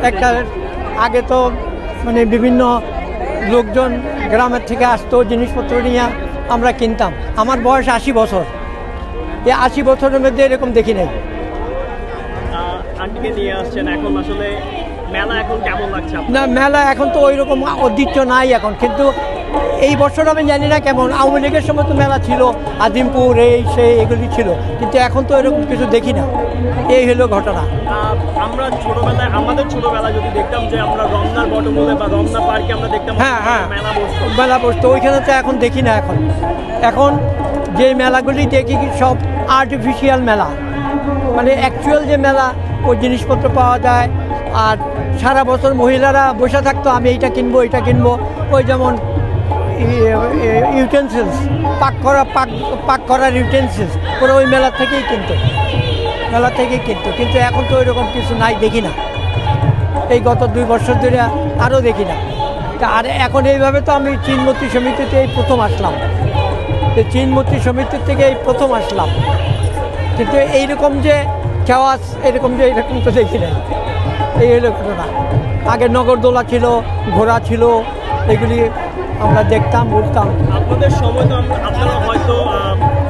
একটা আগে তো মানে বিভিন্ন লোকজন গ্রামের থেকে আসতো, জিনিসপত্র নিয়ে আমরা কিনতাম। আমার বয়স 80 বছর, এই 80 বছরের মধ্যে এরকম দেখি নাই। আন্টিকে নিয়ে আসছেন, এখন আসলে মেলা এখন কেমন লাগছে আপনার? না, মেলা এখন তো ওই রকম ঐতিহ্য নাই এখন, কিন্তু এই বছর আমি জানি না কেমন। আওয়ামী লীগের সময় তো মেলা ছিল, আজিমপুর এই সেই এগুলি ছিল, কিন্তু এখন তো এরকম কিছু দেখি না। এই হলো ঘটনা। আমরা ছোটবেলায়, আমাদের ছোটবেলায় যদি দেখতাম যে আমরা রমনার বটমূলে বা রমনা পার্কে আমরা দেখতাম হ্যাঁ মেলা বসতো। মেলা বসতো, ওইখানে তো এখন দেখি না। এখন যে মেলাগুলি দেখি কি সব আর্টিফিশিয়াল মেলা, মানে অ্যাকচুয়াল যে মেলা ওই জিনিসপত্র পাওয়া যায়। আর সারা বছর মহিলারা বসে থাকতো, আমি এইটা কিনবো এইটা কিনবো। ওই যেমন ইউটেন্সিলস, পাক করার ইউটেন্সিলস ওরা ওই মেলা থেকেই কিনতো, কিন্তু এখন তো ওইরকম কিছু নাই, দেখি না। এই গত 2 বছর ধরে আরও দেখি না। আর এখন এইভাবে তো আমি চিনমতি সমিতিতে এই প্রথম আসলাম, চিনমতি সমিতির থেকে এই প্রথম আসলাম, কিন্তু এইরকম যে খেওয়াজ এরকম তো দেখি নাই। এই হলো ঘটনা। আগে নগরদোলা ছিল, ঘোড়া ছিল, এগুলি আমরা দেখতাম, উঠতাম। আপনাদের সময় তো আপনারা হয়তো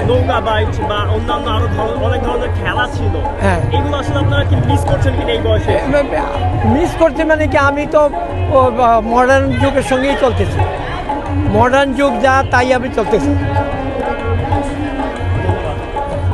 নৌকা বাইচ বা অন্যান্য আরো অনেক ধরনের খেলা ছিল। হ্যাঁ, এগুলো আসলে আপনারা কি মিস করছেন কিনা এই বয়সে? মিস করতে মানে কি, আমি তো মডার্ন যুগের সঙ্গেই চলতেছি। মডার্ন যুগ যা তাই আমি চলতেছি।